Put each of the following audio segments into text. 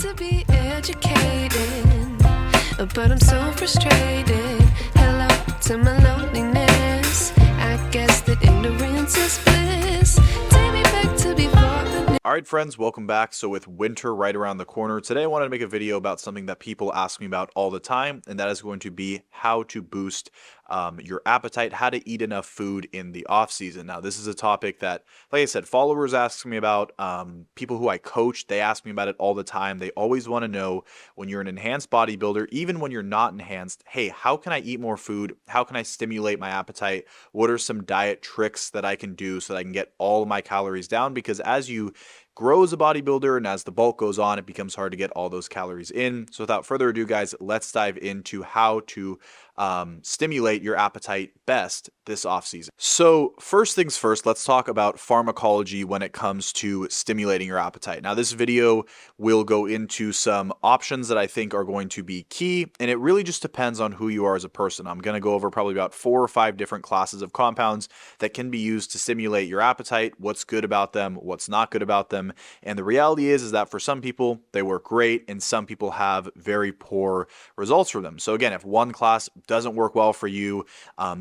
to be educated, but I'm so frustrated. Hello to my loneliness. I guess that ignorance is bliss. Take me back to before the Alright friends, welcome back. So with winter right around the corner, today I wanted to make a video about something that people ask me about all the time, and that is going to be how to boost your appetite, how to eat enough food in the off season. Now this is a topic that, like I said, followers ask me about, people who I coach, they ask me about it all the time. They always want to know, when you're an enhanced bodybuilder, even when you're not enhanced, hey, how can I eat more food? How can I stimulate my appetite? What are some diet tricks that I can do so that I can get all of my calories down? Because as you grow as a bodybuilder and as the bulk goes on, it becomes hard to get all those calories in. So without further ado, guys, let's dive into how to stimulate your appetite best this off season. So first things first, let's talk about pharmacology when it comes to stimulating your appetite. Now this video will go into some options that I think are going to be key, and it really just depends on who you are as a person. I'm going to go over probably about 4 or 5 different classes of compounds that can be used to stimulate your appetite, what's good about them, what's not good about them. And the reality is that for some people they work great and some people have very poor results from them. So again, if one class doesn't work well for you,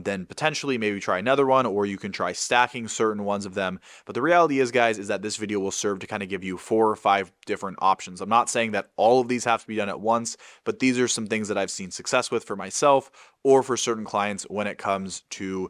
then potentially maybe try another one, or you can try stacking certain ones of them. But the reality is, guys, is that this video will serve to kind of give you 4 or 5 different options. I'm not saying that all of these have to be done at once, but these are some things that I've seen success with for myself or for certain clients when it comes to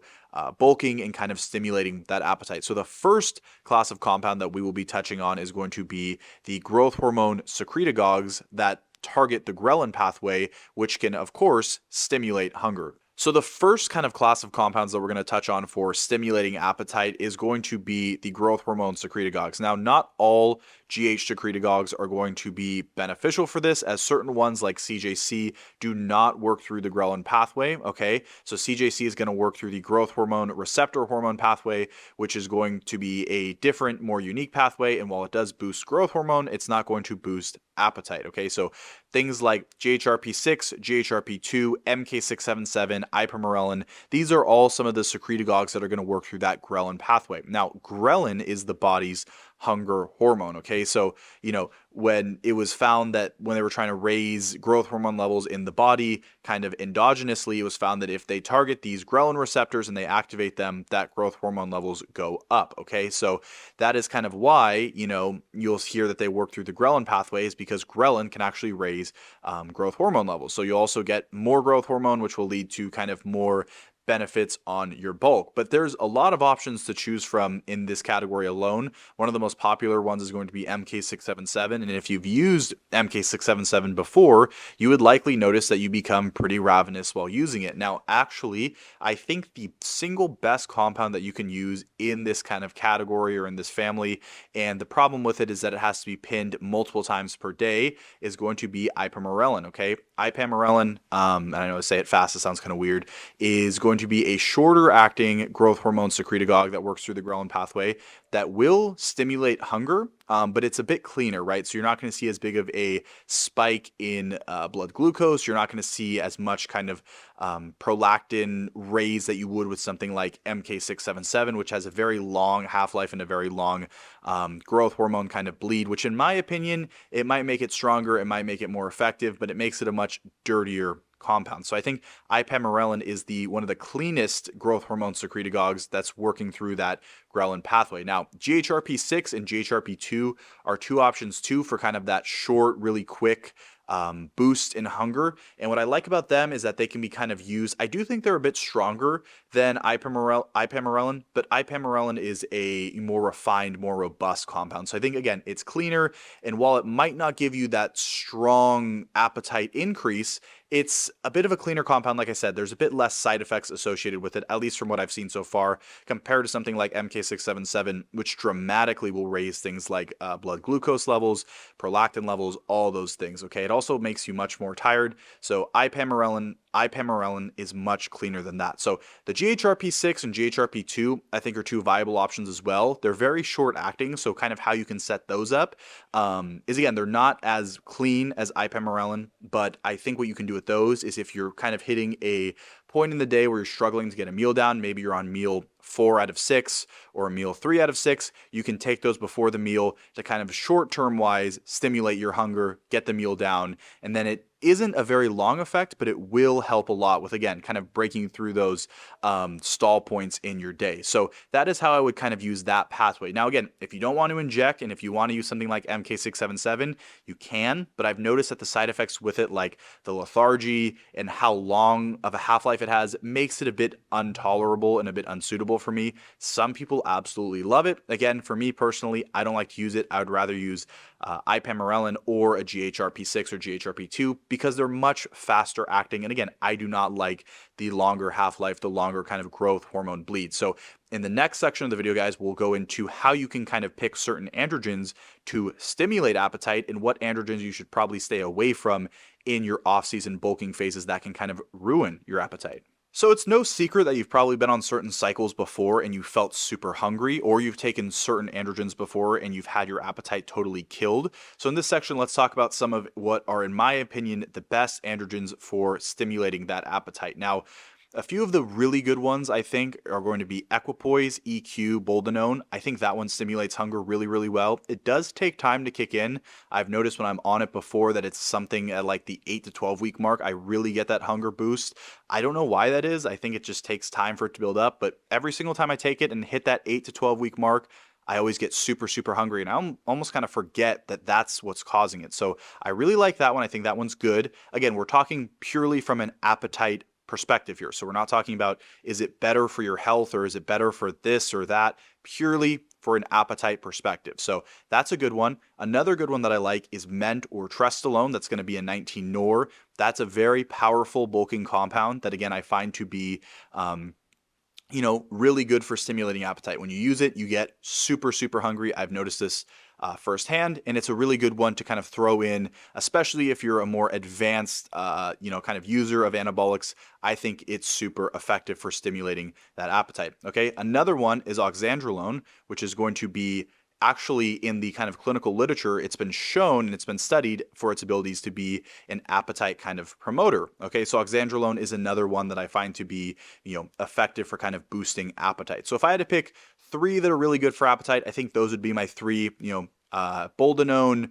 bulking and kind of stimulating that appetite. So the first class of compound that we will be touching on is going to be the growth hormone secretagogues that target the ghrelin pathway, which can, of course, stimulate hunger. So the first kind of class of compounds that we're going to touch on for stimulating appetite is going to be the growth hormone secretagogues. Now, not all GH secretagogues are going to be beneficial for this, as certain ones like CJC do not work through the ghrelin pathway, okay? So CJC is going to work through the growth hormone receptor hormone pathway, which is going to be a different, more unique pathway, and while it does boost growth hormone, it's not going to boost appetite, okay? So things like GHRP6, GHRP2, MK677, ipamorelin, these are all some of the secretagogues that are going to work through that ghrelin pathway. Now, ghrelin is the body's hunger hormone, okay? So, when it was found that when they were trying to raise growth hormone levels in the body, kind of endogenously, it was found that if they target these ghrelin receptors and they activate them, that growth hormone levels go up, okay? So that is kind of why, you'll hear that they work through the ghrelin pathways, because ghrelin can actually raise growth hormone levels. So you'll also get more growth hormone, which will lead to kind of more benefits on your bulk. But there's a lot of options to choose from in this category alone. One of the most popular ones is going to be MK677, and if you've used MK677 before, you would likely notice that you become pretty ravenous while using it. Now, actually, I think the single best compound that you can use in this kind of category or in this family, and the problem with it is that it has to be pinned multiple times per day, is going to be ipamorelin, okay? Ipamorelin, and I know I say it fast, it sounds kind of weird, is going to be a shorter acting growth hormone secretagogue that works through the ghrelin pathway that will stimulate hunger, but it's a bit cleaner, right? So you're not going to see as big of a spike in blood glucose. You're not going to see as much kind of prolactin raise that you would with something like MK677, which has a very long half-life and a very long growth hormone kind of bleed, which in my opinion, it might make it stronger, it might make it more effective, but it makes it a much dirtier compound. So I think ipamorelin is one of the cleanest growth hormone secretagogues that's working through that ghrelin pathway. Now, GHRP6 and GHRP2 are 2 options too for kind of that short, really quick boost in hunger. And what I like about them is that they can be kind of used. I do think they're a bit stronger than ipamorelin, but ipamorelin is a more refined, more robust compound. So I think, again, it's cleaner. And while it might not give you that strong appetite increase, it's a bit of a cleaner compound. Like I said, there's a bit less side effects associated with it, at least from what I've seen so far, compared to something like MK677, which dramatically will raise things like blood glucose levels, prolactin levels, all those things, okay? It also makes you much more tired. So ipamorelin is much cleaner than that. So the GHRP6 and GHRP2, I think, are 2 viable options as well. They're very short acting, so kind of how you can set those up is, again, they're not as clean as ipamorelin, but I think what you can do with those is if you're kind of hitting a point in the day where you're struggling to get a meal down, maybe you're on meal 4 out of 6 or a meal 3 out of 6, you can take those before the meal to kind of short-term wise stimulate your hunger, get the meal down, and then it isn't a very long effect, but it will help a lot with, again, kind of breaking through those stall points in your day. So that is how I would kind of use that pathway. Now, again, if you don't want to inject and if you want to use something like MK677, you can, but I've noticed that the side effects with it, like the lethargy and how long of a half-life it has, makes it a bit intolerable and a bit unsuitable for me. Some people absolutely love it. Again, for me personally, I don't like to use it. I would rather use ipamorelin or a GHRP6 or GHRP2 because they're much faster acting. And again, I do not like the longer half-life, the longer kind of growth hormone bleed. So in the next section of the video, guys, we'll go into how you can kind of pick certain androgens to stimulate appetite and what androgens you should probably stay away from in your off-season bulking phases that can kind of ruin your appetite. So it's no secret that you've probably been on certain cycles before and you felt super hungry, or you've taken certain androgens before and you've had your appetite totally killed. So in this section, let's talk about some of what are, in my opinion, the best androgens for stimulating that appetite. Now, a few of the really good ones, I think, are going to be equipoise, EQ, boldenone. I think that one stimulates hunger really, really well. It does take time to kick in. I've noticed when I'm on it before that it's something at like the 8 to 12 week mark. I really get that hunger boost. I don't know why that is. I think it just takes time for it to build up. But every single time I take it and hit that 8 to 12 week mark, I always get super, super hungry, and I almost kind of forget that that's what's causing it. So I really like that one. I think that one's good. Again, we're talking purely from an appetite perspective here. So we're not talking about, is it better for your health or is it better for this or that, purely for an appetite perspective. So that's a good one. Another good one that I like is Ment or Trestolone. That's going to be a 19-nor. That's a very powerful bulking compound that, again, I find to be really good for stimulating appetite. When you use it, you get super, super hungry. I've noticed this firsthand, and it's a really good one to kind of throw in, especially if you're a more advanced, kind of user of anabolics. I think it's super effective for stimulating that appetite. Okay, another one is oxandrolone, which is going to be actually in the kind of clinical literature, it's been shown and it's been studied for its abilities to be an appetite kind of promoter. Okay, so oxandrolone is another one that I find to be, effective for kind of boosting appetite. So if I had to pick 3 that are really good for appetite, I think those would be my 3, boldenone,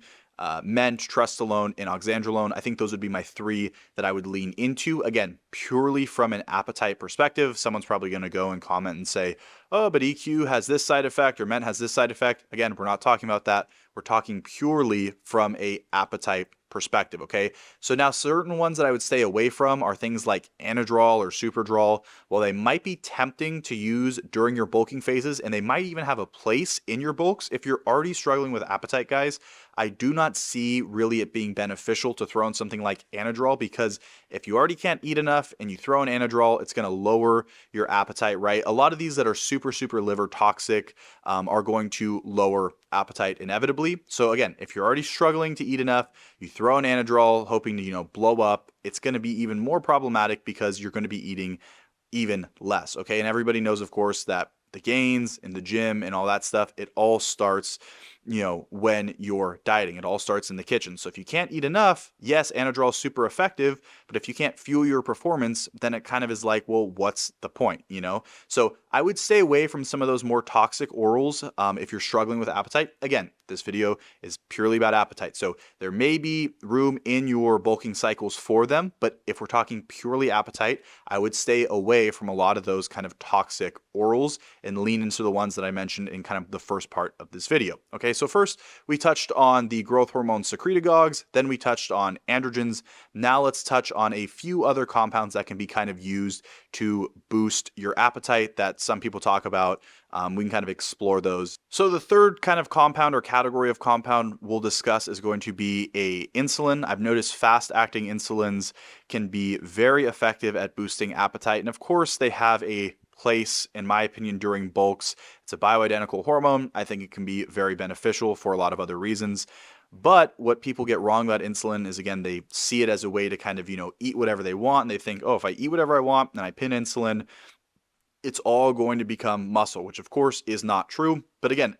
Ment, Trestolone, and oxandrolone. I think those would be my 3 that I would lean into. Again, purely from an appetite perspective. Someone's probably going to go and comment and say, oh, but EQ has this side effect or Ment has this side effect. Again, we're not talking about that. We're talking purely from a appetite perspective, okay? So now certain ones that I would stay away from are things like Anadrol or Superdrol. While they might be tempting to use during your bulking phases, and they might even have a place in your bulks, if you're already struggling with appetite, guys, I do not see really it being beneficial to throw in something like Anadrol, because if you already can't eat enough and you throw in Anadrol, it's going to lower your appetite, right? A lot of these that are super, super liver toxic are going to lower appetite inevitably. So again, if you're already struggling to eat enough, you throw in Anadrol hoping to, blow up, it's going to be even more problematic because you're going to be eating even less, okay? And everybody knows, of course, that the gains in the gym and all that stuff, it all starts, when you're dieting. It all starts in the kitchen. So if you can't eat enough, yes, Anadrol is super effective, but if you can't fuel your performance, then it kind of is like, well, what's the point, So I would stay away from some of those more toxic orals if you're struggling with appetite. Again, this video is purely about appetite. So there may be room in your bulking cycles for them, but if we're talking purely appetite, I would stay away from a lot of those kind of toxic orals and lean into the ones that I mentioned in kind of the first part of this video. Okay, so first we touched on the growth hormone secretagogues, then we touched on androgens. Now let's touch on a few other compounds that can be kind of used to boost your appetite that some people talk about. We can kind of explore those. So the third kind of compound or category of compound we'll discuss is going to be a insulin. I've noticed fast-acting insulins can be very effective at boosting appetite. And of course, they have a place, in my opinion, during bulks. It's a bioidentical hormone. I think it can be very beneficial for a lot of other reasons. But what people get wrong about insulin is, again, they see it as a way to kind of, eat whatever they want. And they think, oh, if I eat whatever I want and I pin insulin, it's all going to become muscle, which of course is not true. But again,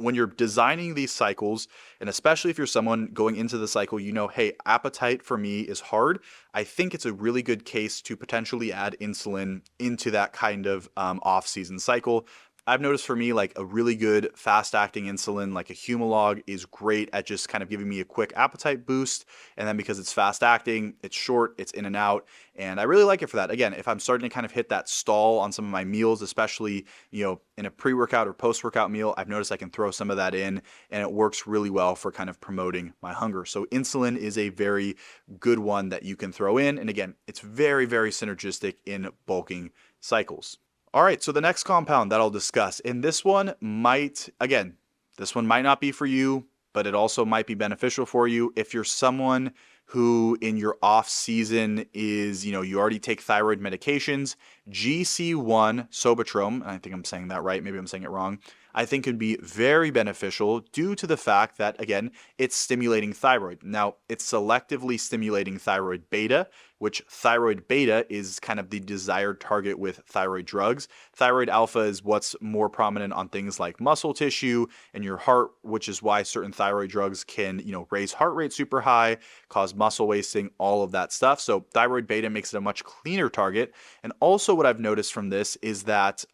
when you're designing these cycles, and especially if you're someone going into the cycle, hey, appetite for me is hard. I think it's a really good case to potentially add insulin into that kind of off-season cycle. I've noticed for me, like a really good fast-acting insulin, like a Humalog, is great at just kind of giving me a quick appetite boost. And then because it's fast-acting, it's short, it's in and out, and I really like it for that. Again, if I'm starting to kind of hit that stall on some of my meals, especially in a pre-workout or post-workout meal, I've noticed I can throw some of that in, and it works really well for kind of promoting my hunger. So insulin is a very good one that you can throw in, and again, it's very, very synergistic in bulking cycles. All right, so the next compound that I'll discuss, and this one might not be for you, but it also might be beneficial for you if you're someone who in your off season is, you already take thyroid medications. GC1 Sobotrome, I think I'm saying that right, maybe I'm saying it wrong, I think could be very beneficial due to the fact that, again, it's stimulating thyroid. Now, it's selectively stimulating thyroid beta, which thyroid beta is kind of the desired target with thyroid drugs. Thyroid alpha is what's more prominent on things like muscle tissue and your heart, which is why certain thyroid drugs can, raise heart rate super high, cause muscle wasting, all of that stuff. So thyroid beta makes it a much cleaner target. And also what I've noticed from this is that,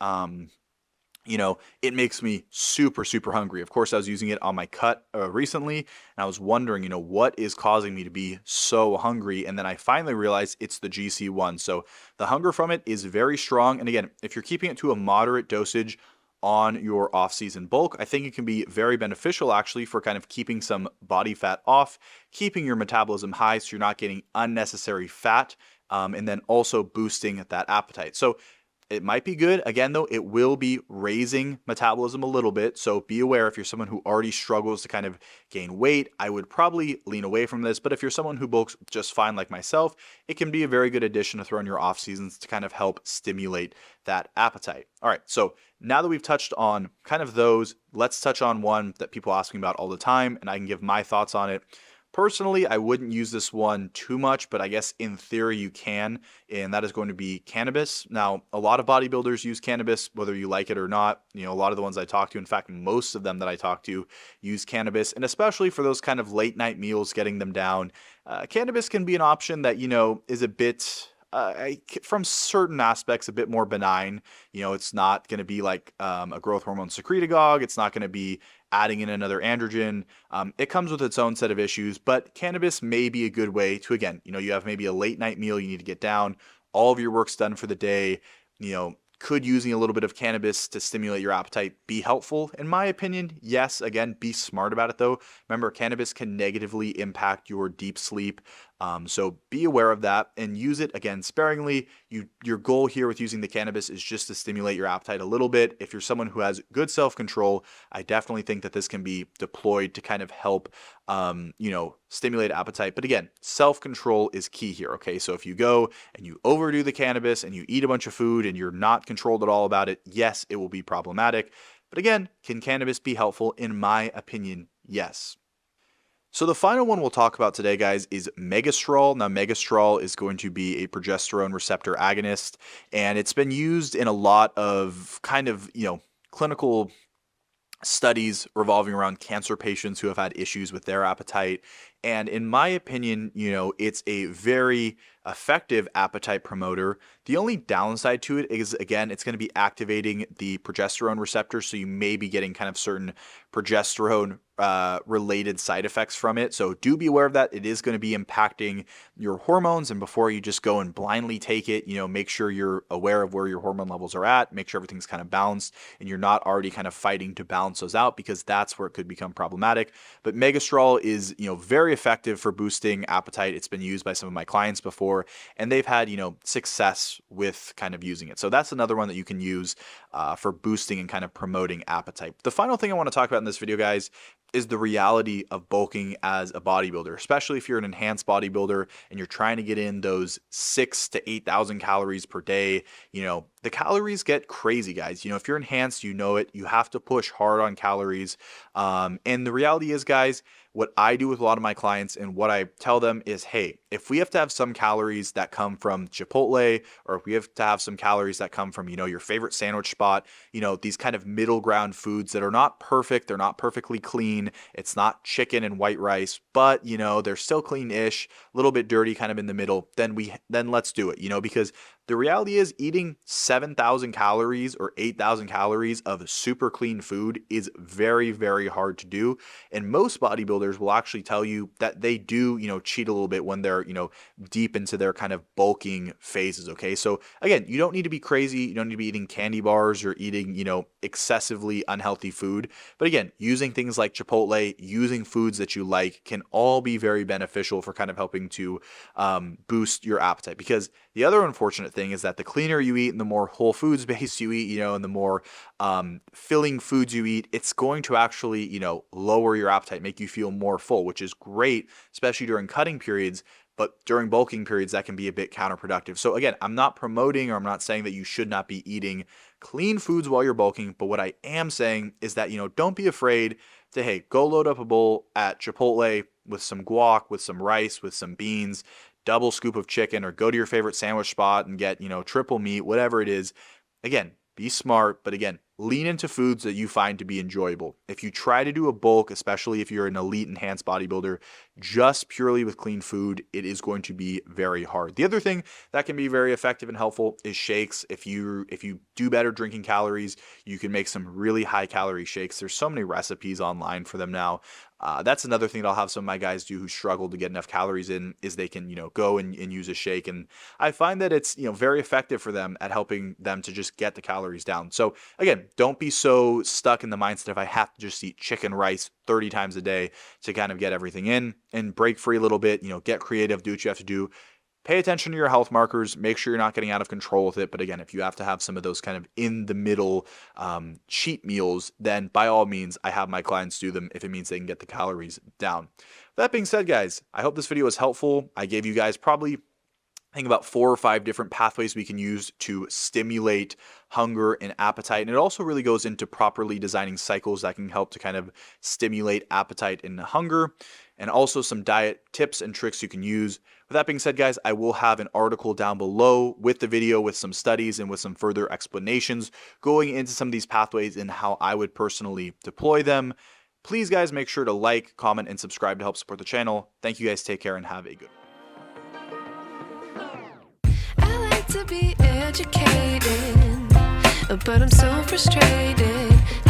it makes me super, super hungry. Of course, I was using it on my cut recently, and I was wondering, what is causing me to be so hungry? And then I finally realized it's the GC1. So the hunger from it is very strong. And again, if you're keeping it to a moderate dosage on your off-season bulk, I think it can be very beneficial actually for kind of keeping some body fat off, keeping your metabolism high so you're not getting unnecessary fat, and then also boosting that appetite. So it might be good. Again, though, it will be raising metabolism a little bit. So be aware if you're someone who already struggles to kind of gain weight, I would probably lean away from this. But if you're someone who bulks just fine like myself, it can be a very good addition to throw in your off seasons to kind of help stimulate that appetite. All right, so now that we've touched on kind of those, let's touch on one that people ask me about all the time, and I can give my thoughts on it. Personally, I wouldn't use this one too much, but I guess in theory you can, and that is going to be cannabis. Now, a lot of bodybuilders use cannabis, whether you like it or not. A lot of the ones I talk to, in fact, most of them that I talk to use cannabis, and especially for those kind of late night meals, getting them down. Cannabis can be an option that, is a bit... from certain aspects, a bit more benign. It's not going to be like a growth hormone secretagogue. It's not going to be adding in another androgen. It comes with its own set of issues, but cannabis may be a good way to, again, you have maybe a late night meal you need to get down. All of your work's done for the day. Could using a little bit of cannabis to stimulate your appetite be helpful? In my opinion, yes. Again, be smart about it though. Remember, cannabis can negatively impact your deep sleep. So be aware of that and use it, again, sparingly. Your goal here with using the cannabis is just to stimulate your appetite a little bit. If you're someone who has good self-control, I definitely think that this can be deployed to kind of help, stimulate appetite. But again, self-control is key here, okay? So if you go and you overdo the cannabis and you eat a bunch of food and you're not controlled at all about it, yes, it will be problematic. But again, can cannabis be helpful? In my opinion, yes. So the final one we'll talk about today, guys, is Megestrol. Now, Megestrol is going to be a progesterone receptor agonist, and it's been used in a lot of kind of, clinical studies revolving around cancer patients who have had issues with their appetite. And in my opinion, it's a very effective appetite promoter. The only downside to it is, again, it's going to be activating the progesterone receptor. So you may be getting kind of certain progesterone related side effects from it. So do be aware of that. It is going to be impacting your hormones. And before you just go and blindly take it, make sure you're aware of where your hormone levels are at, make sure everything's kind of balanced and you're not already kind of fighting to balance those out, because that's where it could become problematic. But Megestrol is, very effective for boosting appetite. It's been used by some of my clients before, and they've had, success with kind of using it. So that's another one that you can use for boosting and kind of promoting appetite. The final thing I want to talk about in this video, guys, is the reality of bulking as a bodybuilder, especially if you're an enhanced bodybuilder and you're trying to get in those 6,000 to 8,000 calories per day. the calories get crazy, guys. You know, if you're enhanced, you know it. You have to push hard on calories. And the reality is, guys, what I do with a lot of my clients and what I tell them is, hey, if we have to have some calories that come from Chipotle, or if we have to have some calories that come from, you know, your favorite sandwich spot, you know, these kind of middle ground foods that are not perfect, they're not perfectly clean. It's not chicken and white rice, but, you know, they're still clean-ish, a little bit dirty, kind of in the middle. Then let's do it, you know, because the reality is eating 7,000 calories or 8,000 calories of super clean food is very, very hard to do. And most bodybuilders will actually tell you that they do, you know, cheat a little bit when they're, you know, deep into their kind of bulking phases. Okay. So again, you don't need to be crazy. You don't need to be eating candy bars or eating, you know, excessively unhealthy food. But again, using things like Chipotle, using foods that you like can all be very beneficial for kind of helping to boost your appetite. Because the other unfortunate thing is that the cleaner you eat and the more whole foods based you eat, you know, and the more filling foods you eat, it's going to actually, you know, lower your appetite, make you feel more full, which is great, especially during cutting periods. But during bulking periods, that can be a bit counterproductive. So again, I'm not promoting or I'm not saying that you should not be eating clean foods while you're bulking. But what I am saying is that, you know, don't be afraid to, hey, go load up a bowl at Chipotle with some guac, with some rice, with some beans, double scoop of chicken, or go to your favorite sandwich spot and get, you know, triple meat, whatever it is. Again, be smart, but again, lean into foods that you find to be enjoyable. If you try to do a bulk, especially if you're an elite enhanced bodybuilder, just purely with clean food, it is going to be very hard. The other thing that can be very effective and helpful is shakes. If you do better drinking calories, you can make some really high calorie shakes. There's so many recipes online for them now. That's another thing that I'll have some of my guys do who struggle to get enough calories in, is they can, you know, go and use a shake. And I find that it's, you know, very effective for them at helping them to just get the calories down. So again, don't be so stuck in the mindset of I have to just eat chicken rice 30 times a day to kind of get everything in, and break free a little bit, you know, get creative, do what you have to do. Pay attention to your health markers. Make sure you're not getting out of control with it. But again, if you have to have some of those kind of in the middle cheat meals, then by all means, I have my clients do them if it means they can get the calories down. That being said, guys, I hope this video was helpful. I gave you guys probably, I think, about 4 or 5 different pathways we can use to stimulate hunger and appetite. And it also really goes into properly designing cycles that can help to kind of stimulate appetite and hunger, and also some diet tips and tricks you can use. With that being said, guys, I will have an article down below with the video, with some studies and with some further explanations going into some of these pathways and how I would personally deploy them. Please, guys, make sure to like, comment, and subscribe to help support the channel. Thank you guys. Take care and have a good one. I like to be educated, but I'm so frustrated.